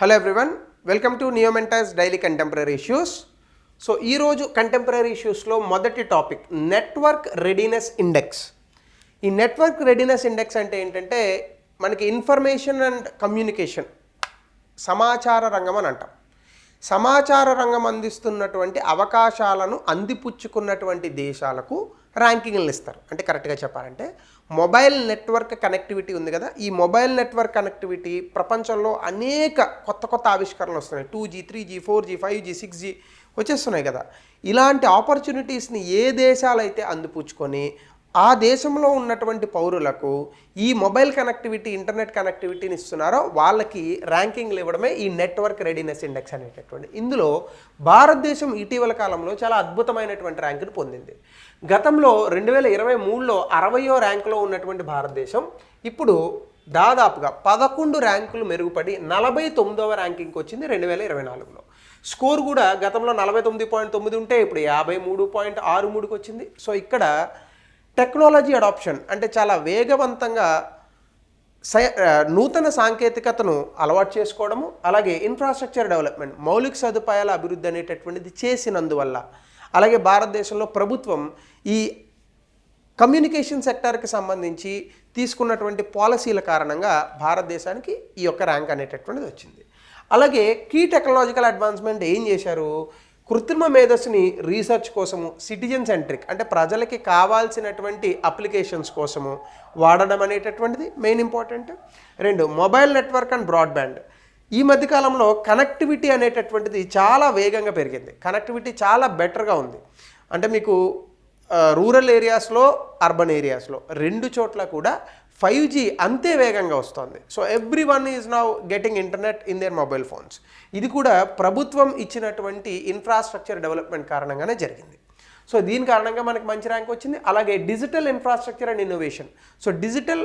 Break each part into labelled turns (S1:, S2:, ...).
S1: Hello everyone, welcome to నియోమెంటాస్ daily contemporary issues. So ఈరోజు contemporary ఇష్యూస్లో మొదటి టాపిక్ నెట్వర్క్ రెడీనెస్ ఇండెక్స్. ఈ నెట్వర్క్ రెడీనెస్ ఇండెక్స్ అంటే ఏంటంటే మనకి ఇన్ఫర్మేషన్ అండ్ కమ్యూనికేషన్ సమాచార రంగం అని అంటాం. సమాచార రంగం అందిస్తున్నటువంటి అవకాశాలను అందిపుచ్చుకున్నటువంటి దేశాలకు ర్యాంకింగ్లు ఇస్తారు. అంటే కరెక్ట్గా చెప్పాలంటే మొబైల్ నెట్వర్క్ కనెక్టివిటీ ఉంది కదా, ఈ మొబైల్ నెట్వర్క్ కనెక్టివిటీ ప్రపంచంలో అనేక కొత్త కొత్త ఆవిష్కరణలు వస్తున్నాయి. 2G, 3G, 4G, 5G, 6G వచ్చేస్తున్నాయి కదా. ఇలాంటి ఆపర్చునిటీస్ని ఏ దేశాలైతే అందిపుచ్చుకొని ఆ దేశంలో ఉన్నటువంటి పౌరులకు ఈ మొబైల్ కనెక్టివిటీ, ఇంటర్నెట్ కనెక్టివిటీని ఇస్తున్నారో వాళ్ళకి ర్యాంకింగ్లు ఇవ్వడమే ఈ నెట్వర్క్ రెడీనెస్ ఇండెక్స్ అనేటటువంటి. ఇందులో భారతదేశం ఇటీవల కాలంలో చాలా అద్భుతమైనటువంటి ర్యాంకును పొందింది. గతంలో 2023లో 60వ ర్యాంకులో ఉన్నటువంటి భారతదేశం ఇప్పుడు దాదాపుగా 11 ర్యాంకులు మెరుగుపడి 49వ ర్యాంకింగ్కి వచ్చింది 2024లో. స్కోర్ కూడా గతంలో 49.9 ఉంటే ఇప్పుడు 53.63కి వచ్చింది. సో ఇక్కడ టెక్నాలజీ అడాప్షన్ అంటే చాలా వేగవంతంగా నూతన సాంకేతికతను అలవాటు చేసుకోవడము, అలాగే ఇన్ఫ్రాస్ట్రక్చర్ డెవలప్మెంట్, మౌలిక సదుపాయాల అభివృద్ధి అనేటటువంటిది చేసినందువల్ల, అలాగే భారతదేశంలో ప్రభుత్వం ఈ కమ్యూనికేషన్ సెక్టార్కి సంబంధించి తీసుకున్నటువంటి పాలసీల కారణంగా భారతదేశానికి ఈ యొక్క ర్యాంక్ అనేటటువంటిది వచ్చింది. అలాగే కీ టెక్నాలజికల్ అడ్వాన్స్మెంట్ ఏం చేశారు, కృత్రిమ మేధస్సుని రీసెర్చ్ కోసము, సిటిజన్ సెంట్రిక్ అంటే ప్రజలకి కావాల్సినటువంటి అప్లికేషన్స్ కోసము వాడడం అనేటటువంటిది main important. 2 mobile network and broadband. ఈ మధ్యకాలంలో కనెక్టివిటీ అనేటటువంటిది చాలా వేగంగా పెరిగింది. కనెక్టివిటీ చాలా బెటర్గా ఉంది. అంటే మీకు రూరల్ ఏరియాస్లో, అర్బన్ ఏరియాస్లో 2 చోట్ల కూడా 5G అంతే వేగంగా వస్తుంది. So every one is now getting internet in their mobile phones. ఇది కూడా ప్రభుత్వం ఇచ్చినటువంటి ఇన్ఫ్రాస్ట్రక్చర్ డెవలప్మెంట్ కారణంగానే జరిగింది. సో దీని కారణంగా మనకి మంచి ర్యాంక్ వచ్చింది. అలాగే digital infrastructure and innovation. So digital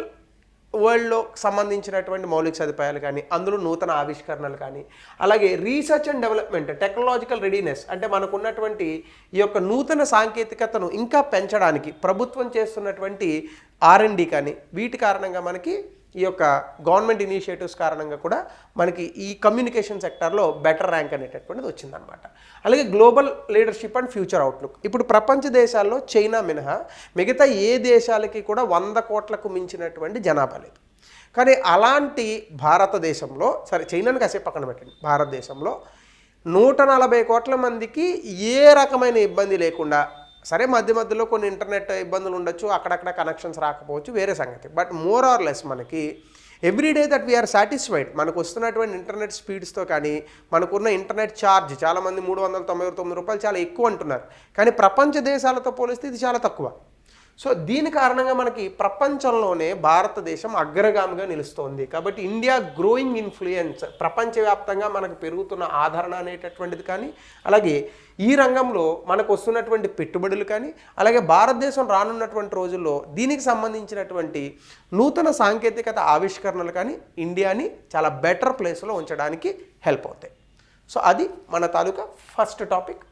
S1: వరల్డ్లో సంబంధించినటువంటి మౌలిక సదుపాయాలు కానీ, అందులో నూతన ఆవిష్కరణలు కానీ, అలాగే research and development, technological readiness అంటే మనకున్నటువంటి ఈ యొక్క నూతన సాంకేతికతను ఇంకా పెంచడానికి ప్రభుత్వం చేస్తున్నటువంటి R&D కానీ, వీటి కారణంగా మనకి ఈ యొక్క గవర్నమెంట్ ఇనిషియేటివ్స్ కారణంగా కూడా మనకి ఈ కమ్యూనికేషన్ సెక్టార్లో బెటర్ ర్యాంక్ అనేటటువంటిది వచ్చిందనమాట. అలాగే global leadership and future outlook. ఇప్పుడు ప్రపంచ దేశాల్లో చైనా మినహా మిగతా ఏ దేశాలకి కూడా 100 కోట్లకు మించినటువంటి జనాభా లేదు. కానీ అలాంటి భారతదేశంలో, సరే చైనాని కాసేపు పక్కన పెట్టండి, భారతదేశంలో 140 కోట్ల మందికి ఏ రకమైన ఇబ్బంది లేకుండా, సరే మధ్య మధ్యలో కొన్ని ఇంటర్నెట్ ఇబ్బందులు ఉండొచ్చు, అక్కడక్కడ కనెక్షన్స్ రాకపోవచ్చు, వేరే సంగతి. బట్ మోర్ ఆర్ లెస్ మనకి ఎవ్రీడే దట్ వీఆర్ సాటిస్ఫైడ్. మనకు వస్తున్నటువంటి ఇంటర్నెట్ స్పీడ్స్తో కానీ, మనకున్న ఇంటర్నెట్ ఛార్జ్ చాలామంది 399 రూపాయలు చాలా ఎక్కువ అంటున్నారు. కానీ ప్రపంచ దేశాలతో పోలిస్తే ఇది చాలా తక్కువ. సో దీని కారణంగా మనకి ప్రపంచంలోనే భారతదేశం అగ్రగామిగా నిలుస్తోంది. కాబట్టి ఇండియా గ్రోయింగ్ ఇన్ఫ్లుయెన్స్, ప్రపంచవ్యాప్తంగా మనకు పెరుగుతున్న ఆదరణ అనేటటువంటిది కానీ, అలాగే ఈ రంగంలో మనకు వస్తున్నటువంటి పెట్టుబడులు కానీ, అలాగే భారతదేశం రానున్నటువంటి రోజుల్లో దీనికి సంబంధించినటువంటి నూతన సాంకేతికత ఆవిష్కరణలు కానీ ఇండియాని చాలా బెటర్ ప్లేస్లో ఉంచడానికి హెల్ప్ అవుతాయి. సో అది మన తాలూకా first topic.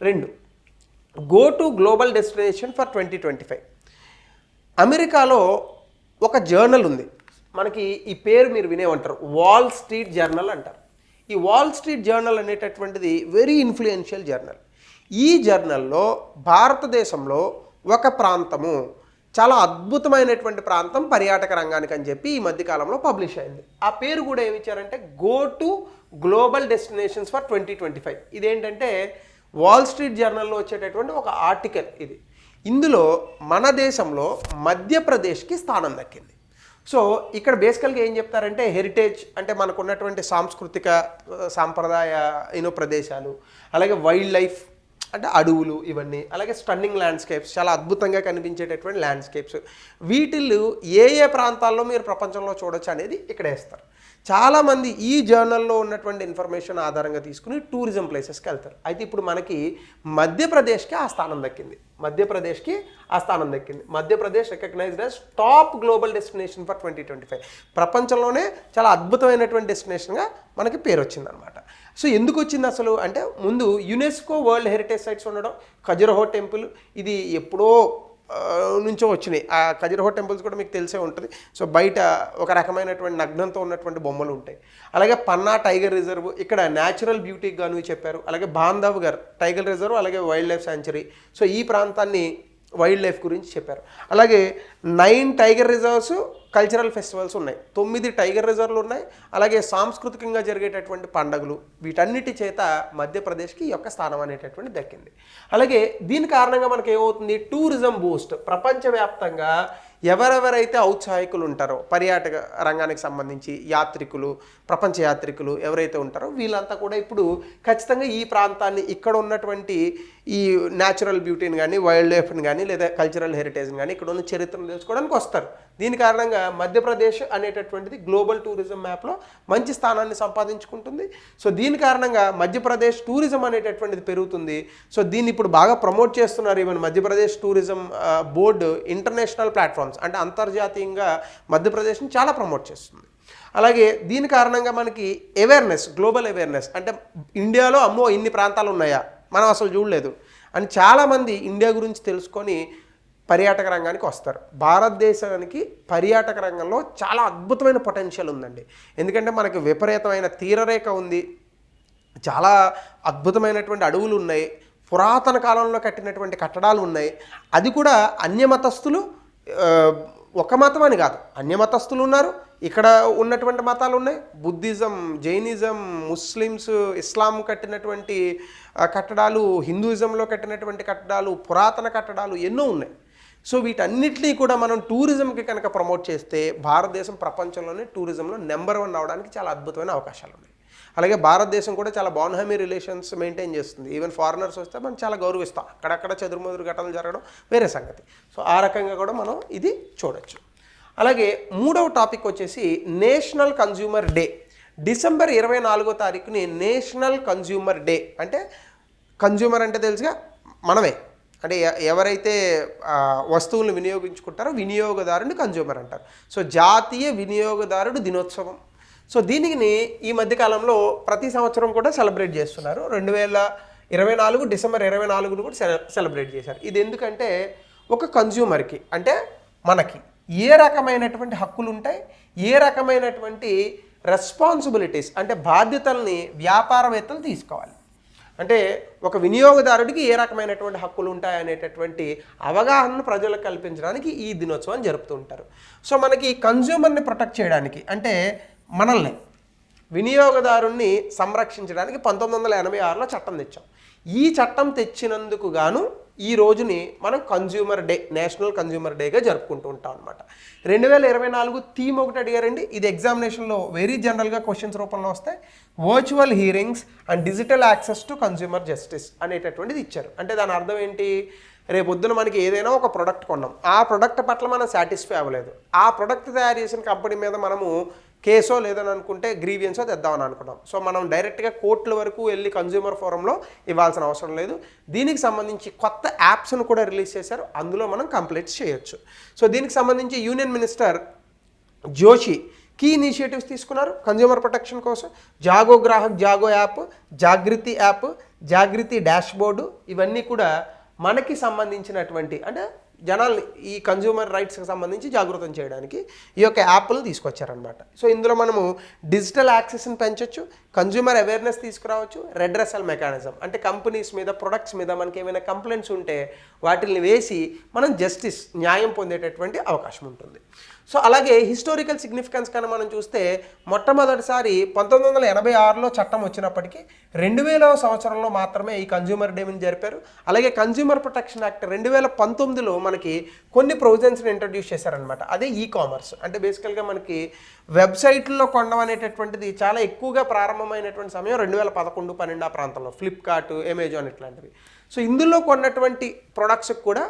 S1: 2 go to global destination for 2025. అమెరికాలో ఒక జర్నల్ ఉంది, మనకి ఈ పేరు మీరు వినే ఉంటారు, వాల్ స్ట్రీట్ జర్నల్ అంటారు. ఈ వాల్ స్ట్రీట్ జర్నల్ అనేటటువంటిది వెరీ ఇన్ఫ్లుయెన్షియల్ జర్నల్. ఈ జర్నల్లో భారతదేశంలో ఒక ప్రాంతము, చాలా అద్భుతమైనటువంటి ప్రాంతం పర్యాటక రంగానికి అని చెప్పి ఈ మధ్యకాలంలో పబ్లిష్ అయింది. ఆ పేరు కూడా ఏమి ఇచ్చారంటే go to global destinations for 2025. ఇదేంటంటే వాల్ స్ట్రీట్ జర్నల్లో వచ్చేటటువంటి ఒక ఆర్టికల్ ఇది. ఇందులో మన దేశంలో మధ్యప్రదేశ్కి స్థానం దక్కింది. సో ఇక్కడ బేసికల్గా ఏం చెప్తారంటే హెరిటేజ్ అంటే మనకున్నటువంటి సాంస్కృతిక సాంప్రదాయ ప్రదేశాలు, అలాగే వైల్డ్ లైఫ్ అంటే అడవులు ఇవన్నీ, అలాగే స్టన్నింగ్ ల్యాండ్స్కేప్స్, చాలా అద్భుతంగా కనిపించేటటువంటి ల్యాండ్స్కేప్స్, వీటిల్లో ఏ ఏ ప్రాంతాల్లో మీరు ప్రపంచంలో చూడొచ్చు అనేది ఇక్కడ వేస్తారు. చాలామంది ఈ జర్నల్లో ఉన్నటువంటి ఇన్ఫర్మేషన్ ఆధారంగా తీసుకుని టూరిజం ప్లేసెస్కి వెళ్తారు. అయితే ఇప్పుడు మనకి మధ్యప్రదేశ్కి ఆ స్థానం దక్కింది. Madhya Pradesh recognised as top global destination for 2025. ప్రపంచంలోనే చాలా అద్భుతమైనటువంటి డెస్టినేషన్గా మనకి పేరు వచ్చిందనమాట. సో ఎందుకు వచ్చింది అసలు అంటే, ముందు యునెస్కో వరల్డ్ హెరిటేజ్ సైట్స్ ఉండడం, ఖజురహో టెంపుల్ ఇది ఎప్పుడో నుంచో వచ్చినాయి. ఆ ఖజురహో టెంపుల్స్ కూడా మీకు తెలిసే ఉంటుంది. సో బయట ఒక రకమైనటువంటి నగ్నంతో ఉన్నటువంటి బొమ్మలు ఉంటాయి. అలాగే పన్నా టైగర్ రిజర్వ్ ఇక్కడ న్యాచురల్ బ్యూటీకి గాను చెప్పారు. అలాగే బాంధవ్గర్ టైగర్ రిజర్వ్, అలాగే వైల్డ్ లైఫ్ శాంచురీ. సో ఈ ప్రాంతాన్ని వైల్డ్ లైఫ్ గురించి చెప్పారు. అలాగే 9 టైగర్ రిజర్వ్స్, కల్చరల్ ఫెస్టివల్స్ ఉన్నాయి, 9 టైగర్ రిజర్వ్లు ఉన్నాయి. అలాగే సాంస్కృతికంగా జరిగేటటువంటి పండుగలు, వీటన్నిటి చేత మధ్యప్రదేశ్కి ఈ యొక్క స్థానం అనేటటువంటి దక్కింది. అలాగే దీని కారణంగా మనకి ఏమవుతుంది, టూరిజం బూస్ట్. ప్రపంచవ్యాప్తంగా ఎవరెవరైతే ఔత్సాహికులు ఉంటారో పర్యాటక రంగానికి సంబంధించి యాత్రికులు, ప్రపంచ యాత్రికులు ఎవరైతే ఉంటారో వీళ్ళంతా కూడా ఇప్పుడు ఖచ్చితంగా ఈ ప్రాంతాన్ని, ఇక్కడ ఉన్నటువంటి ఈ న్యాచురల్ బ్యూటీని కానీ, వైల్డ్ లైఫ్ని కానీ, లేదా కల్చరల్ హెరిటేజ్ని కానీ, ఇక్కడ ఉన్న చరిత్రను తెలుసుకోవడానికి వస్తారు. దీని కారణంగా మధ్యప్రదేశ్ అనేటటువంటిది గ్లోబల్ టూరిజం మ్యాప్లో మంచి స్థానాన్ని సంపాదించుకుంటుంది. సో దీని కారణంగా మధ్యప్రదేశ్ టూరిజం అనేటటువంటిది పెరుగుతుంది. సో దీన్ని ఇప్పుడు బాగా ప్రమోట్ చేస్తున్నారు. Even Madhya Pradesh tourism board international platforms అంటే అంతర్జాతీయంగా మధ్యప్రదేశ్ని చాలా ప్రమోట్ చేస్తుంది. అలాగే దీని కారణంగా మనకి అవేర్నెస్, గ్లోబల్ అవేర్నెస్, అంటే ఇండియాలో అమ్మో ఇన్ని ప్రాంతాలు ఉన్నాయా, మనం అసలు చూడలేదు అని చాలామంది ఇండియా గురించి తెలుసుకొని పర్యాటక రంగానికి వస్తారు. భారతదేశానికి పర్యాటక రంగంలో చాలా అద్భుతమైన పొటెన్షియల్ ఉందండి. ఎందుకంటే మనకి విపరీతమైన తీరరేఖ ఉంది, చాలా అద్భుతమైనటువంటి అడవులు ఉన్నాయి, పురాతన కాలంలో కట్టినటువంటి కట్టడాలు ఉన్నాయి. అది కూడా అన్యమతస్థులు, ఒక మతం అని కాదు, అన్యమతస్థులు ఉన్నారు, ఇక్కడ ఉన్నటువంటి మతాలు ఉన్నాయి. బుద్ధిజం, జైనిజం, ముస్లిమ్స్, ఇస్లాం కట్టినటువంటి కట్టడాలు, హిందూయిజంలో కట్టినటువంటి కట్టడాలు, పురాతన కట్టడాలు ఎన్నో ఉన్నాయి. సో వీటన్నిటినీ కూడా మనం టూరిజంకి కనుక ప్రమోట్ చేస్తే భారతదేశం ప్రపంచంలోనే టూరిజంలో నెంబర్ 1 అవడానికి చాలా అద్భుతమైన అవకాశాలు ఉన్నాయి. అలాగే భారతదేశం కూడా చాలా బాన్హమీ రిలేషన్స్ మెయింటైన్ చేస్తుంది. ఈవెన్ ఫారినర్స్ వస్తే మనం చాలా గౌరవిస్తాం. అక్కడక్కడ చెదురుమదురు ఘటనలు జరగడం వేరే సంగతి. సో ఆ రకంగా కూడా మనం ఇది చూడొచ్చు. అలాగే మూడవ టాపిక్ వచ్చేసి నేషనల్ కన్జ్యూమర్ డే. డిసెంబర్ 24వ తారీఖుని నేషనల్ కన్జ్యూమర్ డే. అంటే కన్జ్యూమర్ అంటే తెలుసుగా మనమే, అంటే ఎవరైతే వస్తువులను వినియోగించుకుంటారో వినియోగదారుని కన్జ్యూమర్ అంటారు. సో జాతీయ వినియోగదారుడు దినోత్సవం. సో దీనిని ఈ మధ్యకాలంలో ప్రతి సంవత్సరం కూడా సెలబ్రేట్ చేస్తున్నారు. 2024 డిసెంబర్ 24ను కూడా సెలబ్రేట్ చేశారు. ఇది ఎందుకంటే ఒక కన్జ్యూమర్కి, అంటే మనకి ఏ రకమైనటువంటి హక్కులు ఉంటాయి, ఏ రకమైనటువంటి రెస్పాన్సిబిలిటీస్ అంటే బాధ్యతల్ని వ్యాపారవేత్తలు తీసుకోవాలి, అంటే ఒక వినియోగదారుడికి ఏ రకమైనటువంటి హక్కులు ఉంటాయనేటటువంటి అవగాహనను ప్రజలకు కల్పించడానికి ఈ దినోత్సవాన్ని జరుపుతూ ఉంటారు. సో మనకి కన్జ్యూమర్ని ప్రొటెక్ట్ చేయడానికి, అంటే మనల్ని వినియోగదారుణ్ణి సంరక్షించడానికి 1986లో చట్టం తెచ్చాం. ఈ చట్టం తెచ్చినందుకు గాను ఈ రోజుని మనం కన్జ్యూమర్ డే, నేషనల్ కన్జ్యూమర్ డేగా జరుపుకుంటూ ఉంటాం అనమాట. 2024 థీమ్ ఒకటి అడిగారండి. ఇది ఎగ్జామినేషన్లో వెరీ జనరల్గా క్వశ్చన్స్ రూపంలో వస్తాయి. Virtual hearings and digital access to consumer justice అనేటటువంటిది ఇచ్చారు. అంటే దాని అర్థం ఏంటి, రేపొద్దున మనకి ఏదైనా ఒక ప్రోడక్ట్ కొన్నాం, ఆ ప్రోడక్ట్ పట్ల మనం సాటిస్ఫై అవ్వలేదు, ఆ ప్రోడక్ట్ తయారు చేసిన కంపెనీ మీద మనము కేసో లేదని అనుకుంటే గ్రీవియన్సో తెద్దామని అనుకున్నాం. సో మనం డైరెక్ట్గా కోర్టుల వరకు వెళ్ళి కన్జ్యూమర్ ఫోరంలో ఇవ్వాల్సిన అవసరం లేదు. దీనికి సంబంధించి కొత్త యాప్స్ను కూడా రిలీజ్ చేశారు, అందులో మనం కంప్లీట్ చేయొచ్చు. సో దీనికి సంబంధించి union minister Joshi key initiatives తీసుకున్నారు కన్జ్యూమర్ ప్రొటెక్షన్ కోసం. Jago Grahak Jago app, Jagriti app, Jagriti dashboard, ఇవన్నీ కూడా మనకి సంబంధించినటువంటి, అంటే జనాల్ని ఈ కన్జ్యూమర్ రైట్స్కి సంబంధించి జాగృతం చేయడానికి ఈ యొక్క యాప్లు తీసుకొచ్చారనమాట. సో ఇందులో మనము డిజిటల్ యాక్సెస్ని పెంచవచ్చు, కన్జ్యూమర్ అవేర్నెస్ తీసుకురావచ్చు, రెడ్రెసల్ మెకానిజం అంటే కంపెనీస్ మీద, ప్రొడక్ట్స్ మీద మనకి ఏమైనా కంప్లైంట్స్ ఉంటే వాటిని వేసి మనం జస్టిస్, న్యాయం పొందేటటువంటి అవకాశం ఉంటుంది. సో అలాగే హిస్టారికల్ సిగ్నిఫికెన్స్ కన్నా మనం చూస్తే మొట్టమొదటిసారి 1986లో చట్టం వచ్చినప్పటికీ 2000వ సంవత్సరంలో మాత్రమే ఈ కన్జ్యూమర్ డేని జరిపారు. అలాగే కన్జ్యూమర్ ప్రొటెక్షన్ యాక్ట్ 2019లో మనకి కొన్ని ప్రొవిజన్స్ని ఇంట్రడ్యూస్ చేశారనమాట. అదే ఈ కామర్స్, అంటే బేసికల్గా మనకి వెబ్సైట్లో కొనడం అనేటటువంటిది చాలా ఎక్కువగా ప్రారంభమైనటువంటి సమయం 2011-12 ఆ ప్రాంతంలో, ఫ్లిప్కార్ట్, అమెజాన్ ఇట్లాంటివి. సో ఇందులో కొన్నటువంటి ప్రొడక్ట్స్కి కూడా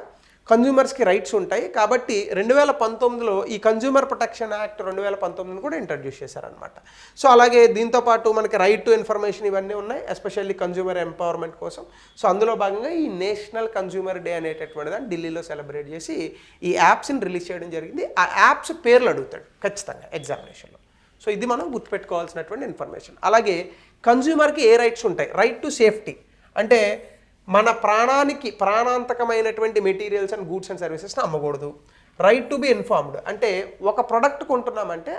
S1: కన్జ్యూమర్స్కి రైట్స్ ఉంటాయి. కాబట్టి 2019లో ఈ కన్జ్యూమర్ ప్రొటెక్షన్ యాక్ట్ 2019ను కూడా ఇంట్రడ్యూస్ చేశారనమాట. సో అలాగే దీంతోపాటు మనకి రైట్ టు ఇన్ఫర్మేషన్ ఇవన్నీ ఉన్నాయి, ఎస్పెషల్లీ కన్జ్యూమర్ ఎంపవర్మెంట్ కోసం. సో అందులో భాగంగా ఈ నేషనల్ కన్జ్యూమర్ డే అనేటటువంటి దాన్ని ఢిల్లీలో సెలబ్రేట్ చేసి ఈ యాప్స్ని రిలీజ్ చేయడం జరిగింది. ఆ యాప్స్ పేర్లు అడుగుతాడు ఖచ్చితంగా ఎగ్జామినేషన్లో. సో ఇది మనం గుర్తుపెట్టుకోవాల్సినటువంటి ఇన్ఫర్మేషన్. అలాగే కన్జ్యూమర్కి ఏ రైట్స్ ఉంటాయి, రైట్ టు సేఫ్టీ, అంటే మన ప్రాణాంతకమైనటువంటి మెటీరియల్స్ అండ్ గూడ్స్ అండ్ సర్వీసెస్ని అమ్మకూడదు. రైట్ టు బి ఇన్ఫార్మ్డ్ అంటే ఒక ప్రోడక్ట్ కొంటున్నామంటే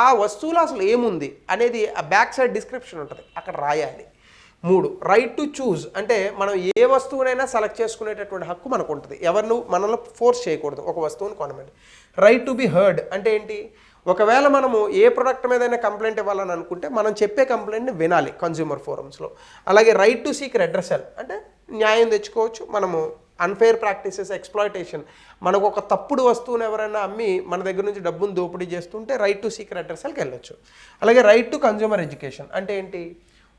S1: ఆ వస్తువులో అసలు ఏముంది అనేది ఆ బ్యాక్ సైడ్ డిస్క్రిప్షన్ ఉంటుంది, అక్కడ రాయాలి. 3, రైట్ టు చూజ్ అంటే మనం ఏ వస్తువునైనా సెలెక్ట్ చేసుకునేటటువంటి హక్కు మనకు ఉంటుంది, మనల్ని ఫోర్స్ చేయకూడదు ఒక వస్తువుని కొనమని. రైట్ టు బి హర్డ్ అంటే ఏంటి, ఒకవేళ మనము ఏ ప్రొడక్ట్ మీదైనా కంప్లైంట్ ఇవ్వాలని అనుకుంటే మనం చెప్పే కంప్లైంట్ని వినాలి కన్జ్యూమర్ ఫోరమ్స్లో. అలాగే రైట్ టు సీక్ రెడ్రెసల్ అంటే న్యాయం తెచ్చుకోవచ్చు. మనము అన్ఫెయిర్ ప్రాక్టీసెస్, ఎక్స్ప్లాయిటేషన్, మనకు ఒక తప్పుడు వస్తువుని ఎవరైనా అమ్మి మన దగ్గర నుంచి డబ్బును దోపిడీ చేస్తుంటే రైట్ టు సీక్ రెడ్రెసల్కి వెళ్ళొచ్చు. అలాగే రైట్ టు కన్జ్యూమర్ ఎడ్యుకేషన్ అంటే ఏంటి,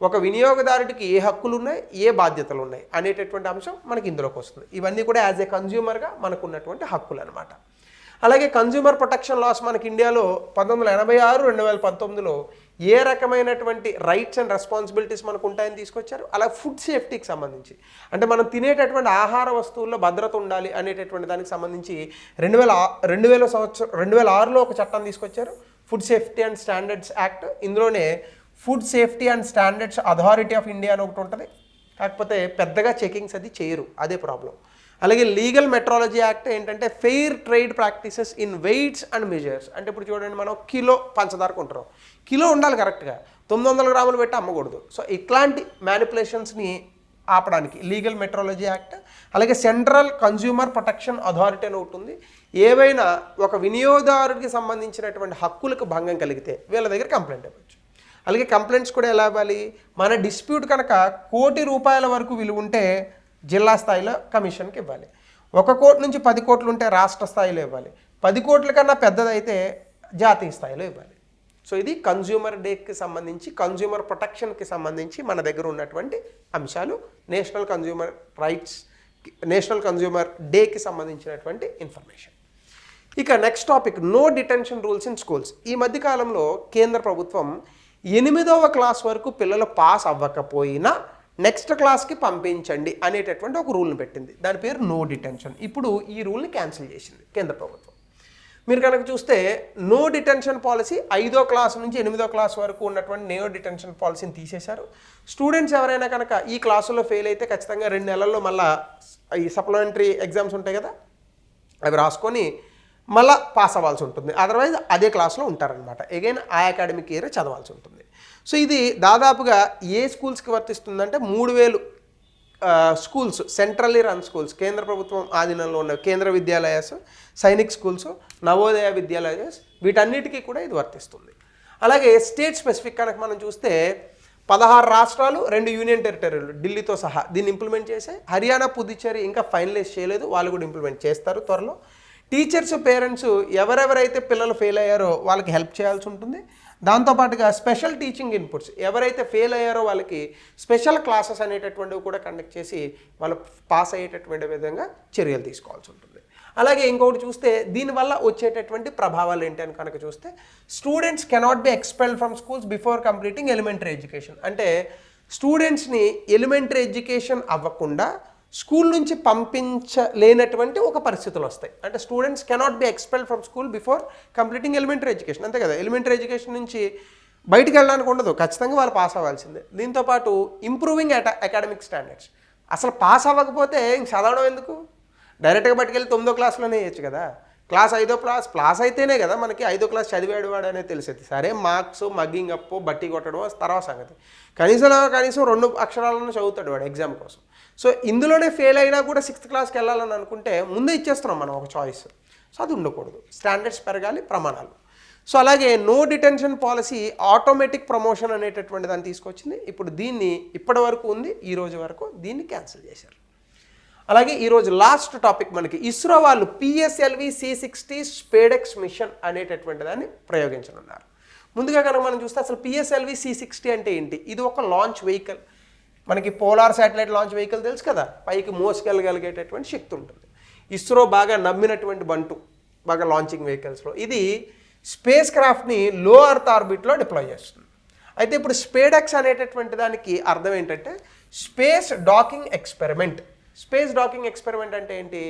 S1: ఒక వినియోగదారుడికి ఏ హక్కులు ఉన్నాయి, ఏ బాధ్యతలు ఉన్నాయి అనేటటువంటి అంశం మనకి ఇందులోకి వస్తుంది. ఇవన్నీ కూడా యాజ్ ఏ కన్జ్యూమర్గా మనకు ఉన్నటువంటి హక్కులు అనమాట. అలాగే కన్జ్యూమర్ ప్రొటెక్షన్ లాస్ మనకి ఇండియాలో 1986, 2019లో ఏ రకమైనటువంటి రైట్స్ అండ్ రెస్పాన్సిబిలిటీస్ మనకు ఉంటాయని తీసుకొచ్చారు. అలా ఫుడ్ సేఫ్టీకి సంబంధించి అంటే మనం తినేటటువంటి ఆహార వస్తువుల్లో భద్రత ఉండాలి అనేటటువంటి దానికి సంబంధించి 2006లో ఒక చట్టం తీసుకొచ్చారు, food safety and standards act. ఇందులోనే food safety and standards authority of India అని ఒకటి ఉంటుంది, కాకపోతే పెద్దగా చెకింగ్స్ అది చేయరు, అదే ప్రాబ్లం. అలాగే లీగల్ మెట్రాలజీ యాక్ట్ ఏంటంటే fair trade practices in weights and measures అంటే ఇప్పుడు చూడండి, మనం కిలో పంచదార కొంటున్నాం, కిలో ఉండాలి కరెక్ట్గా, 900 గ్రాములు పెట్టి అమ్మకూడదు. సో ఇట్లాంటి మ్యానిపులేషన్స్ని ఆపడానికి లీగల్ మెట్రాలజీ యాక్ట్. అలాగే సెంట్రల్ కన్జ్యూమర్ ప్రొటెక్షన్ అథారిటీ అని ఒకటి ఉంది. ఏవైనా ఒక వినియోగదారుడికి సంబంధించినటువంటి హక్కులకు భంగం కలిగితే వీళ్ళ దగ్గర కంప్లైంట్ ఇవ్వచ్చు. అలాగే కంప్లైంట్స్ కూడా ఎలా ఇవ్వాలి, మన డిస్ప్యూట్ కనుక ₹1,00,00,000 వరకు విలువ ఉంటే జిల్లా స్థాయిలో కమిషన్కి ఇవ్వాలి, 1 కోటి నుంచి 10 కోట్లు ఉంటే రాష్ట్ర స్థాయిలో ఇవ్వాలి, 10 కోట్ల కన్నా పెద్దదైతే జాతీయ స్థాయిలో ఇవ్వాలి. సో ఇది కన్జ్యూమర్ డేకి సంబంధించి, కన్జ్యూమర్ ప్రొటెక్షన్కి సంబంధించి మన దగ్గర ఉన్నటువంటి అంశాలు, నేషనల్ కన్జ్యూమర్ డేకి సంబంధించినటువంటి ఇన్ఫర్మేషన్. ఇక next topic, no detention rules in schools. ఈ మధ్యకాలంలో కేంద్ర ప్రభుత్వం 8వ క్లాస్ వరకు పిల్లలు పాస్ అవ్వకపోయినా నెక్స్ట్ క్లాస్కి పంపించండి అనేటటువంటి ఒక రూల్ని పెట్టింది, దాని పేరు నో డిటెన్షన్. ఇప్పుడు ఈ రూల్ని క్యాన్సిల్ చేసింది కేంద్ర ప్రభుత్వం. మీరు కనుక చూస్తే నో డిటెన్షన్ పాలసీ 5వ క్లాస్ నుంచి 8వ క్లాస్ వరకు ఉన్నటువంటి నో డిటెన్షన్ పాలసీని తీసేశారు. స్టూడెంట్స్ ఎవరైనా కనుక ఈ క్లాసులో ఫెయిల్ అయితే ఖచ్చితంగా 2 నెలల్లో మళ్ళీ ఈ సప్లిమెంటరీ ఎగ్జామ్స్ ఉంటాయి కదా, అవి రాసుకొని మళ్ళీ పాస్ అవ్వాల్సి ఉంటుంది, అదర్వైజ్ అదే క్లాస్లో ఉంటారనమాట. అగైన్ ఆ అకాడమిక్ ఇయర్ చదవాల్సి ఉంటుంది. సో ఇది దాదాపుగా ఏ స్కూల్స్కి వర్తిస్తుందంటే 3,000 స్కూల్స్, సెంట్రల్లీ రన్ స్కూల్స్, కేంద్ర ప్రభుత్వం ఆధీనంలో ఉన్న కేంద్ర విద్యాలయాస్, సైనిక్ స్కూల్స్, నవోదయ విద్యాలయాస్, వీటన్నిటికీ కూడా ఇది వర్తిస్తుంది. అలాగే స్టేట్ స్పెసిఫిక్ కనుక మనం చూస్తే 16 రాష్ట్రాలు, 2 యూనియన్ టెరిటరీలు ఢిల్లీతో సహా దీన్ని ఇంప్లిమెంట్ చేశాయి. హర్యానా, పుదుచ్చేరి ఇంకా ఫైనలైజ్ చేయలేదు, వాళ్ళు కూడా ఇంప్లిమెంట్ చేస్తారు త్వరలో. టీచర్స్, పేరెంట్స్ ఎవరెవరైతే పిల్లలు ఫెయిల్ అయ్యారో వాళ్ళకి హెల్ప్ చేయాల్సి ఉంటుంది. దాంతోపాటుగా స్పెషల్ టీచింగ్ ఇన్పుట్స్, ఎవరైతే ఫెయిల్ అయ్యారో వాళ్ళకి స్పెషల్ క్లాసెస్ అనేటటువంటివి కూడా కండక్ట్ చేసి వాళ్ళు పాస్ అయ్యేటటువంటి విధంగా చర్యలు తీసుకోవాల్సి ఉంటుంది. అలాగే ఇంకొకటి చూస్తే దీనివల్ల వచ్చేటటువంటి ప్రభావాలు ఏంటి అని కనుక చూస్తే, students cannot be expelled from schools before completing elementary education. అంటే స్టూడెంట్స్ని ఎలిమెంటరీ ఎడ్యుకేషన్ అవ్వకుండా స్కూల్ నుంచి పంపించలేనటువంటి ఒక పరిస్థితులు వస్తాయి. అంటే students cannot be expelled from school before completing elementary education, అంతే కదా. ఎలిమెంటరీ ఎడ్యుకేషన్ నుంచి బయటికి వెళ్ళడానికి ఉండదు, ఖచ్చితంగా వాళ్ళు పాస్ అవ్వాల్సిందే. దీంతోపాటు ఇంప్రూవింగ్ అకాడమిక్ స్టాండర్డ్స్, అసలు పాస్ అవ్వకపోతే ఇంక చదవడం ఎందుకు, డైరెక్ట్గా బయటకెళ్ళి 9వ క్లాస్లోనే వేయచ్చు కదా. క్లాస్ 5వ క్లాస్ పాస్ అయితేనే కదా మనకి 5వ క్లాస్ చదివాడు వాడు అనేది తెలిసేది. సరే మార్క్స్, మగ్గింగ్ అప్పు, బట్టి కొట్టడం తర్వాత సంగతి, కనీసం 2 అక్షరాలను చదువుతాడు వాడు ఎగ్జామ్ కోసం. సో ఇందులోనే ఫెయిల్ అయినా కూడా 6th క్లాస్కి వెళ్ళాలని అనుకుంటే ముందే ఇచ్చేస్తున్నాం మనం ఒక చాయిస్. సో అది ఉండకూడదు, స్టాండర్డ్స్ పెరగాలి, ప్రమాణాలు. సో అలాగే no detention policy automatic promotion అనేటటువంటి దాన్ని తీసుకొచ్చింది. ఇప్పుడు దీన్ని ఇప్పటి వరకు ఉంది, ఈ రోజు వరకు దీన్ని క్యాన్సిల్ చేశారు. అలాగే ఈరోజు లాస్ట్ టాపిక్ మనకి ఇస్రో వాళ్ళు PSLV C60 స్పేడెక్స్ మిషన్ అనేటటువంటి దాన్ని ప్రయోగించనున్నారు. ముందుగా కనుక మనం చూస్తే అసలు PSLV C60 అంటే ఏంటి, ఇది ఒక లాంచ్ వెహికల్. మనకి పోలార్ శాటిలైట్ లాంచ్ వెహికల్ తెలుసు కదా, పైకి మోసుకెళ్ళగలిగేటటువంటి శక్తి ఉంటుంది. ఇస్రో బాగా నమ్మినటువంటి బంటు, బాగా లాంచింగ్ వెహికల్స్లో ఇది స్పేస్ క్రాఫ్ట్ని లో అర్త్ ఆర్బిట్లో డిప్లాయ్ చేస్తుంది. అయితే ఇప్పుడు స్పేడెక్స్ అనేటటువంటి దానికి అర్థం ఏంటంటే space docking experiment. Space docking experiment అంటే ఏంటి,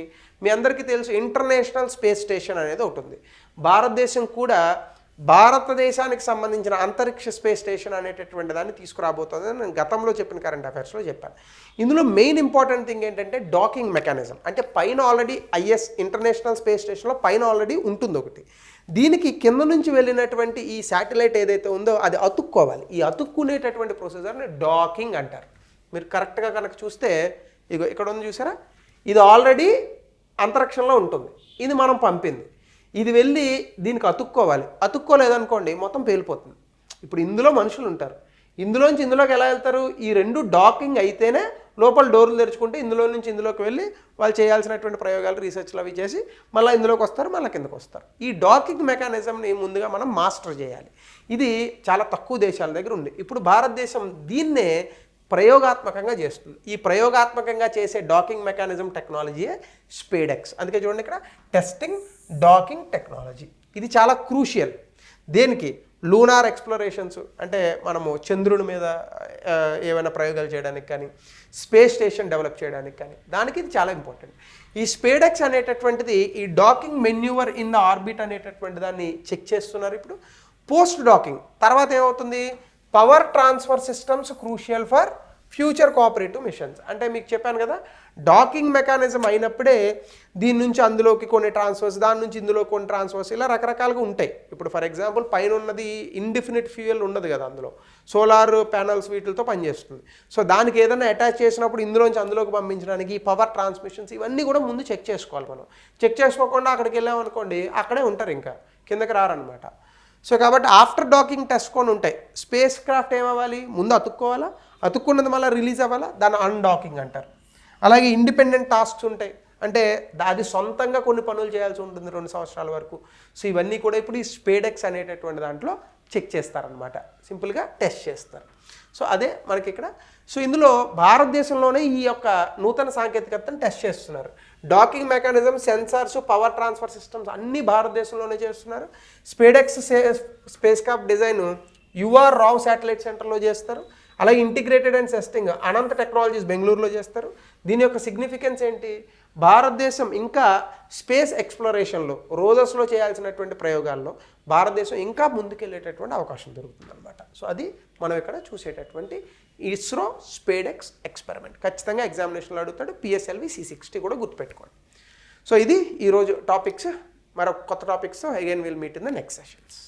S1: మీ అందరికీ తెలుసు ఇంటర్నేషనల్ స్పేస్ స్టేషన్ అనేది ఒకటి ఉంది. భారతదేశం కూడా భారతదేశానికి సంబంధించిన అంతరిక్ష స్పేస్ స్టేషన్ అనేటటువంటి దాన్ని తీసుకురాబోతుంది నేను గతంలో చెప్పిన కరెంట్ అఫైర్స్లో చెప్పాను. ఇందులో మెయిన్ ఇంపార్టెంట్ థింగ్ ఏంటంటే డాకింగ్ మెకానిజం. అంటే పైన ఆల్రెడీ ఇంటర్నేషనల్ స్పేస్ స్టేషన్లో పైన ఆల్రెడీ ఉంటుంది ఒకటి. దీనికి కింద నుంచి వెళ్ళినటువంటి ఈ శాటిలైట్ ఏదైతే ఉందో అది అతుక్కోవాలి. ఈ అతుక్కునేటటువంటి ప్రొసీజర్ని డాకింగ్ అంటారు. మీరు కరెక్ట్గా కనుక చూస్తే ఇగో ఇక్కడ ఉంది చూసారా, ఇది ఆల్రెడీ అంతరిక్షంలో ఉంటుంది, ఇది మనం పంపింది, ఇది వెళ్ళి దీనికి అతుక్కోవాలి. అతుక్కోలేదనుకోండి మొత్తం పేలిపోతుంది. ఇప్పుడు ఇందులో మనుషులు ఉంటారు, ఇందులోంచి ఇందులోకి ఎలా వెళ్తారు? ఈ రెండు డాకింగ్ అయితేనే లోపల డోర్లు తెరుచుకుంటే ఇందులో నుంచి ఇందులోకి వెళ్ళి వాళ్ళు చేయాల్సినటువంటి ప్రయోగాలు రీసెర్చ్లు అవి చేసి మళ్ళీ ఇందులోకి వస్తారు, మళ్ళీ కిందకు వస్తారు. ఈ డాకింగ్ మెకానిజంని ముందుగా మనం మాస్టర్ చేయాలి. ఇది చాలా తక్కువ దేశాల దగ్గర ఉంది. ఇప్పుడు భారతదేశం దీన్నే ప్రయోగాత్మకంగా చేస్తుంది. ఈ ప్రయోగాత్మకంగా చేసే డాకింగ్ మెకానిజం టెక్నాలజీయే స్పేడెక్స్. అందుకే చూడండి ఇక్కడ టెస్టింగ్ డాకింగ్ టెక్నాలజీ. ఇది చాలా క్రూషియల్. దేనికి? లూనార్ ఎక్స్ప్లోరేషన్స్, అంటే మనము చంద్రుడి మీద ఏమైనా ప్రయోగాలు చేయడానికి కానీ, స్పేస్ స్టేషన్ డెవలప్ చేయడానికి కానీ, దానికి ఇది చాలా ఇంపార్టెంట్. ఈ స్పేడెక్స్ అనేటటువంటిది ఈ డాకింగ్ మెన్యూవర్ ఇన్ ద ఆర్బిట్ అనేటటువంటి దాన్ని చెక్ చేస్తున్నారు ఇప్పుడు. పోస్ట్ డాకింగ్ తర్వాత ఏమవుతుంది? Power transfer systems crucial for future cooperative machines. అంటే మీకు చెప్పాను కదా, డాకింగ్ మెకానిజం అయినప్పుడే దీని నుంచి అందులోకి కొన్ని ట్రాన్స్ఫర్స్, దాని నుంచి ఇందులో కొన్ని ట్రాన్స్ఫర్స్, ఇలా రకరకాలుగా ఉంటాయి. ఇప్పుడు ఫర్ ఎగ్జాంపుల్ పైన ఉన్నది ఇండిఫినిట్ ఫ్యూయల్ ఉండదు కదా, అందులో సోలార్ ప్యానల్స్ వీటితో పనిచేస్తుంది. సో దానికి ఏదైనా అటాచ్ చేసినప్పుడు ఇందులోంచి అందులోకి పంపించడానికి ఈ పవర్ ట్రాన్స్మిషన్స్ ఇవన్నీ కూడా ముందు చెక్ చేసుకోవాలి. మనం చెక్ చేసుకోకుండా అక్కడికి వెళ్ళామనుకోండి అక్కడే ఉంటారు, ఇంకా కిందకి రారనమాట. సో కాబట్టి ఆఫ్టర్ డాకింగ్ టెస్ట్ కొని ఉంటాయి. స్పేస్ క్రాఫ్ట్ ఏమవ్వాలి? ముందు అతుక్కోవాలా, అతుక్కున్నది మళ్ళీ రిలీజ్ అవ్వాలా, దాన్ని అన్డాకింగ్ అంటారు. అలాగే ఇండిపెండెంట్ టాస్క్స్ ఉంటాయి, అంటే అది సొంతంగా కొన్ని పనులు చేయాల్సి ఉంటుంది 2 సంవత్సరాల వరకు. సో ఇవన్నీ కూడా ఇప్పుడు ఈ స్పేడెక్స్ అనేటటువంటి దాంట్లో చెక్ చేస్తారనమాట, సింపుల్గా టెస్ట్ చేస్తారు. సో అదే మనకి ఇక్కడ. సో ఇందులో భారతదేశంలోనే ఈ యొక్క నూతన సాంకేతికతను టెస్ట్ చేస్తున్నారు. Docking mechanism, sensors, power transfer systems అన్నీ భారతదేశంలోనే చేస్తున్నారు. SpaDeX space craft design you are Rao satellite సెంటర్లో చేస్తారు. అలాగే integrated and testing Anantha technologies బెంగళూరులో చేస్తారు. దీని యొక్క సిగ్నిఫికెన్స్ ఏంటి? భారతదేశం ఇంకా స్పేస్ ఎక్స్ప్లోరేషన్లో, రోజెస్లో చేయాల్సినటువంటి ప్రయోగాల్లో భారతదేశం ఇంకా ముందుకెళ్ళేటటువంటి అవకాశం దొరుకుతుంది అనమాట. సో అది మనం ఇక్కడ చూసేటటువంటి ఇస్రో స్పేడెక్స్ ఎక్స్పెరిమెంట్. ఖచ్చితంగా ఎగ్జామినేషన్లో అడుగుతాడు. PSLV C60 కూడా గుర్తుపెట్టుకోండి. సో ఇది ఈరోజు టాపిక్స్. మరొక కొత్త టాపిక్స్తో again will meet in the next sessions.